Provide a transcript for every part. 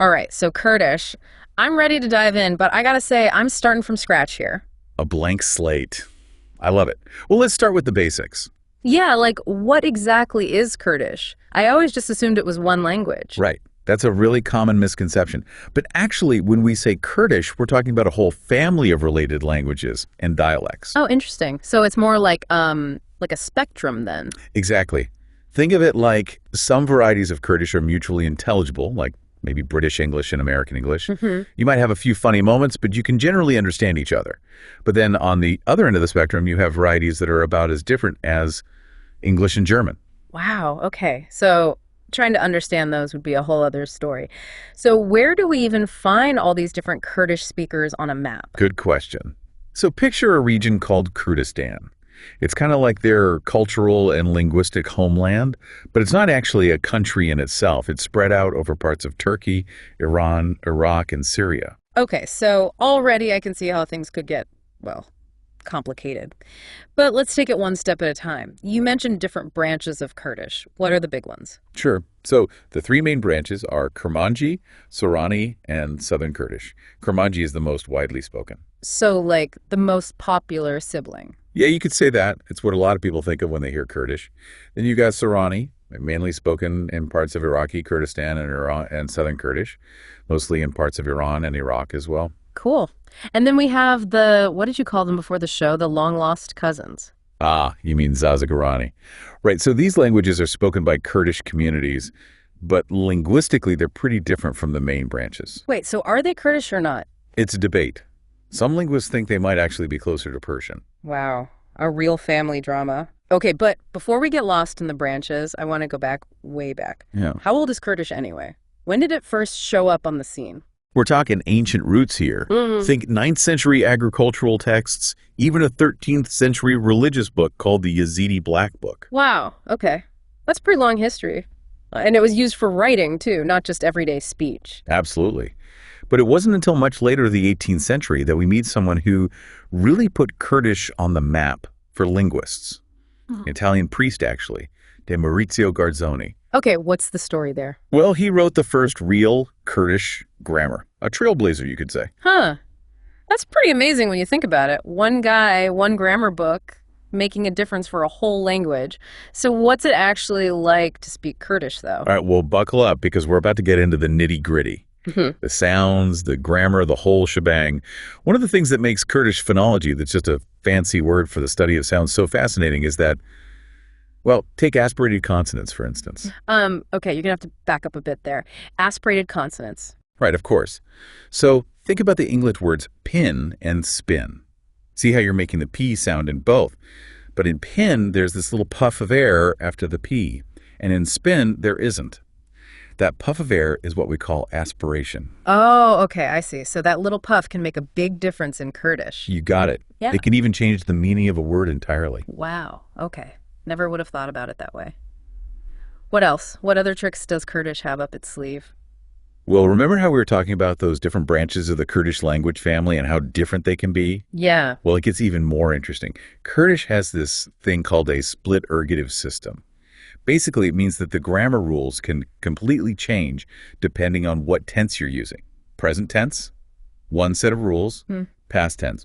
All right, so Kurdish. I'm ready to dive in, but I gotta say, I'm starting from scratch here. A blank slate. I love it. Well, let's start with the basics. Yeah, like what exactly is Kurdish? I always just assumed it was one language. Right. That's a really common misconception. But actually, when we say Kurdish, we're talking about a whole family of related languages and dialects. Oh, interesting. So it's more like a spectrum then. Exactly. Think of it like some varieties of Kurdish are mutually intelligible, like maybe British English and American English. You might have a few funny moments, but you can generally understand each other. But then on the other end of the spectrum, you have varieties that are about as different as English and German. Wow, okay. So trying to understand those would be a whole other story. So where do we even find all these different Kurdish speakers on a map? Good question. So picture a region called Kurdistan. It's kind of like their cultural and linguistic homeland, but it's not actually a country in itself. It's spread out over parts of Turkey, Iran, Iraq, and Syria. Okay, so already I can see how things could get, well, complicated. But let's take it one step at a time. You mentioned different branches of Kurdish. What are the big ones? Sure. So the three main branches are Kurmanji, Sorani, and Southern Kurdish. Kurmanji is the most widely spoken. So, like, the most popular sibling. Yeah, you could say that. It's what a lot of people think of when they hear Kurdish. Then you got Sorani, mainly spoken in parts of Iraqi Kurdistan and Iran and Southern Kurdish, mostly in parts of Iran and Iraq as well. Cool. And then we have the, what did you call them before the show? The long-lost cousins. Ah, you mean Zazagirani. Right, so these languages are spoken by Kurdish communities, but linguistically they're pretty different from the main branches. Wait, so are they Kurdish or not? It's a debate. Some linguists think they might actually be closer to Persian. Wow, a real family drama. Okay, but before we get lost in the branches, I want to go back, way back. Yeah. How old is Kurdish anyway? When did it first show up on the scene? We're talking ancient roots here. Think 9th century agricultural texts, even a 13th century religious book called the Yazidi Black Book. Wow, okay. That's pretty long history. And it was used for writing, too, not just everyday speech. Absolutely. But it wasn't until much later, the 18th century, that we meet someone who really put Kurdish on the map for linguists. An Italian priest, actually, de Maurizio Garzoni. Okay, what's the story there? Well, he wrote the first real Kurdish grammar. A trailblazer, you could say. Huh. That's pretty amazing when you think about it. One guy, one grammar book, making a difference for a whole language. So what's it actually like to speak Kurdish, though? All right, well, buckle up because we're about to get into the nitty-gritty. The sounds, the grammar, the whole shebang. One of the things that makes Kurdish phonology, that's just a fancy word for the study of sounds, so fascinating is that, well, take aspirated consonants, for instance. Okay, you're gonna have to back up a bit there. Aspirated consonants. Right, of course. So think about the English words pin and spin. See how you're making the P sound in both. But in pin, there's this little puff of air after the P. And in spin, there isn't. That puff of air is what we call aspiration. Oh, okay, I see. So that little puff can make a big difference in Kurdish. You got it. Yeah. It can even change the meaning of a word entirely. Wow, okay. Never would have thought about it that way. What else? What other tricks does Kurdish have up its sleeve? Well, remember how we were talking about those different branches of the Kurdish language family and how different they can be? Yeah. Well, it gets even more interesting. Kurdish has this thing called a split ergative system. Basically, it means that the grammar rules can completely change depending on what tense you're using. Present tense, one set of rules. Past tense.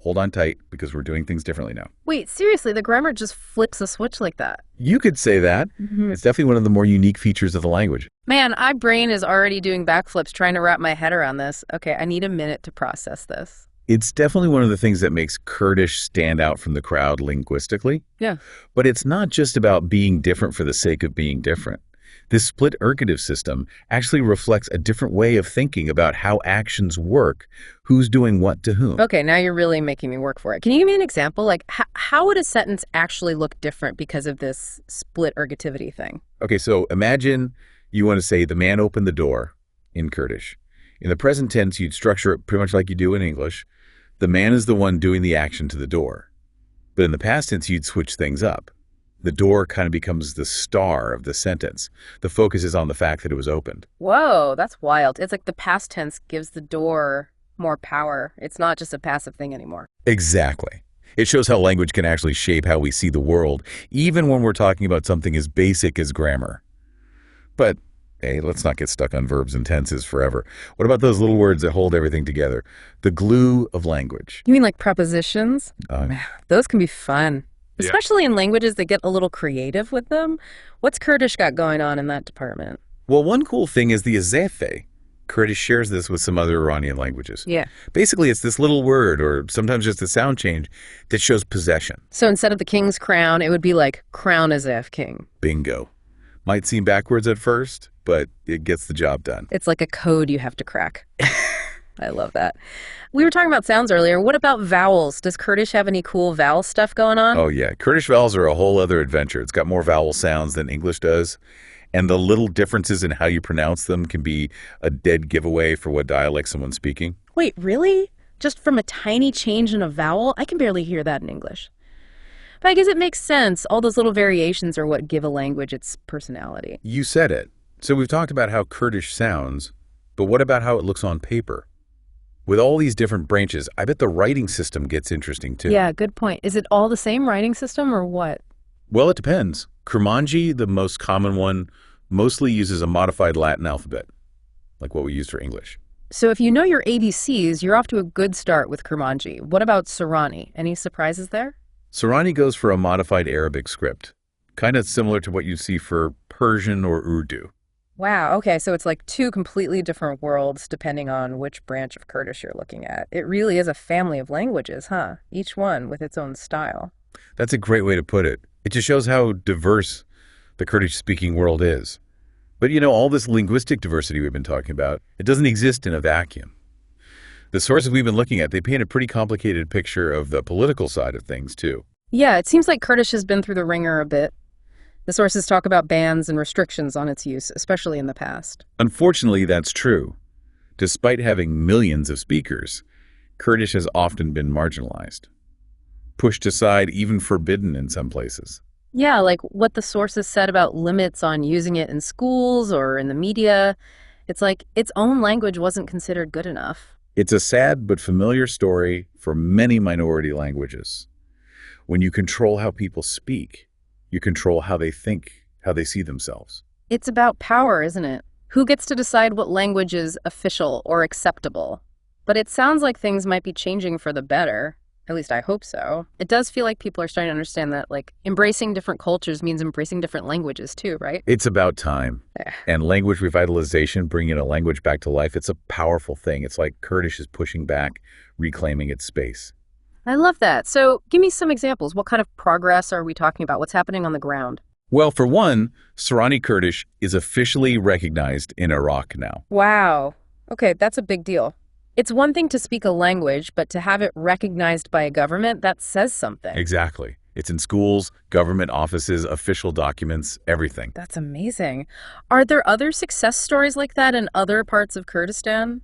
Hold on tight because we're doing things differently now. Wait, seriously, the grammar just flips a switch like that? You could say that. It's definitely one of the more unique features of the language. Man, my brain is already doing backflips trying to wrap my head around this. Okay, I need a minute to process this. It's definitely one of the things that makes Kurdish stand out from the crowd linguistically. Yeah. But it's not just about being different for the sake of being different. This split ergative system actually reflects a different way of thinking about how actions work, who's doing what to whom. Okay, now you're really making me work for it. Can you give me an example? Like, how would a sentence actually look different because of this split ergativity thing? Okay, so imagine you want to say, the man opened the door in Kurdish. In the present tense, you'd structure it pretty much like you do in English. The man is the one doing the action to the door. But in the past tense, you'd switch things up. The door kind of becomes the star of the sentence. The focus is on the fact that it was opened. Whoa, that's wild. It's like the past tense gives the door more power. It's not just a passive thing anymore. Exactly. It shows how language can actually shape how we see the world, even when we're talking about something as basic as grammar. But Hey, let's not get stuck on verbs and tenses forever. What about those little words that hold everything together? The glue of language. You mean like prepositions? Uh, Man, those can be fun, yeah. especially in languages that get a little creative with them. What's Kurdish got going on in that department? Well, one cool thing is the azefe. Kurdish shares this with some other Iranian languages. Yeah. Basically, it's this little word, or sometimes just a sound change, that shows possession. So instead of the king's crown, it would be like crown as if king. Bingo. Might seem backwards at first, but it gets the job done. It's like a code you have to crack. I love that. We were talking about sounds earlier. What about vowels? Does Kurdish have any cool vowel stuff going on? Oh, yeah. Kurdish vowels are a whole other adventure. It's got more vowel sounds than English does. And the little differences in how you pronounce them can be a dead giveaway for what dialect someone's speaking. Wait, really? Just from a tiny change in a vowel? I can barely hear that in English. But I guess it makes sense. All those little variations are what give a language its personality. You said it. So we've talked about how Kurdish sounds, but what about how it looks on paper? With all these different branches, I bet the writing system gets interesting too. Yeah, good point. Is it all the same writing system or what? Well, it depends. Kurmanji, the most common one, mostly uses a modified Latin alphabet, like what we use for English. So if you know your ABCs, you're off to a good start with Kurmanji. What about Sorani? Any surprises there? Sorani goes for a modified Arabic script, kind of similar to what you see for Persian or Urdu. Wow, okay, so it's like two completely different worlds depending on which branch of Kurdish you're looking at. It really is a family of languages, huh? Each one with its own style. That's a great way to put it. It just shows how diverse the Kurdish-speaking world is. But all this linguistic diversity we've been talking about, it doesn't exist in a vacuum. The sources we've been looking at, they paint a pretty complicated picture of the political side of things, too. Yeah, it seems like Kurdish has been through the ringer a bit. The sources talk about bans and restrictions on its use, especially in the past. Unfortunately, that's true. Despite having millions of speakers, Kurdish has often been marginalized, pushed aside, even forbidden in some places. Yeah, like what the sources said about limits on using it in schools or in the media. It's like its own language wasn't considered good enough. It's a sad but familiar story for many minority languages. When you control how people speak, you control how they think, how they see themselves. It's about power, isn't it? Who gets to decide what language is official or acceptable? But it sounds like things might be changing for the better. At least I hope so. It does feel like people are starting to understand that, like, embracing different cultures means embracing different languages too, right? It's about time. Yeah. And language revitalization, bringing a language back to life, it's a powerful thing. It's like Kurdish is pushing back, reclaiming its space. I love that. So give me some examples. What kind of progress are we talking about? What's happening on the ground? Well, for one, Sorani Kurdish is officially recognized in Iraq now. Wow. Okay, that's a big deal. It's one thing to speak a language, but to have it recognized by a government, that says something. Exactly. It's in schools, government offices, official documents, everything. That's amazing. Are there other success stories like that in other parts of Kurdistan?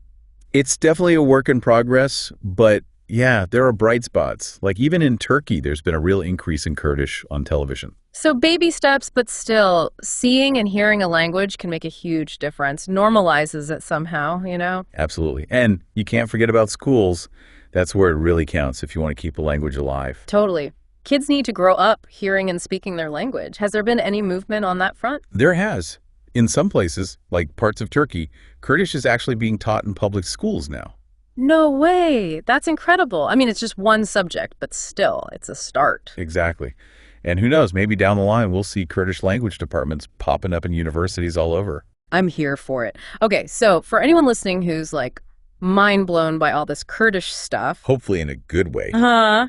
It's definitely a work in progress, but yeah, there are bright spots. Like even in Turkey, there's been a real increase in Kurdish on television. So baby steps, but still, seeing and hearing a language can make a huge difference. Normalizes it somehow, you know? Absolutely. And you can't forget about schools. That's where it really counts if you want to keep a language alive. Totally. Kids need to grow up hearing and speaking their language. Has there been any movement on that front? There has. In some places, like parts of Turkey, Kurdish is actually being taught in public schools now. No way. That's incredible. I mean, it's just one subject, but still, it's a start. Exactly. And who knows, maybe down the line we'll see Kurdish language departments popping up in universities all over. I'm here for it. Okay, so for anyone listening who's like mind blown by all this Kurdish stuff. Hopefully in a good way.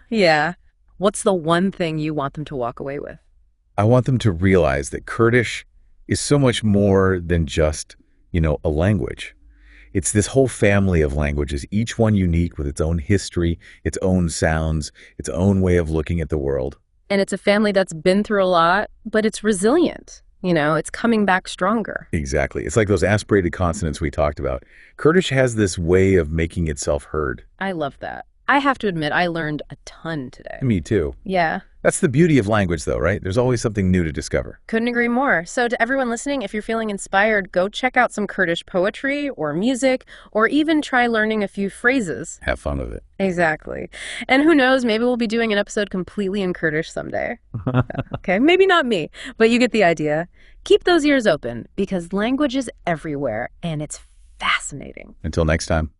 Yeah. What's the one thing you want them to walk away with? I want them to realize that Kurdish is so much more than just, a language. It's this whole family of languages, each one unique with its own history, its own sounds, its own way of looking at the world. And it's a family that's been through a lot, but it's resilient. It's coming back stronger. Exactly. It's like those aspirated consonants we talked about. Kurdish has this way of making itself heard. I love that. I have to admit, I learned a ton today. Me too. Yeah. That's the beauty of language, though, right? There's always something new to discover. Couldn't agree more. So to everyone listening, if you're feeling inspired, go check out some Kurdish poetry or music, or even try learning a few phrases. Have fun with it. Exactly. And who knows, maybe we'll be doing an episode completely in Kurdish someday. Okay, maybe not me, but you get the idea. Keep those ears open because language is everywhere and it's fascinating. Until next time.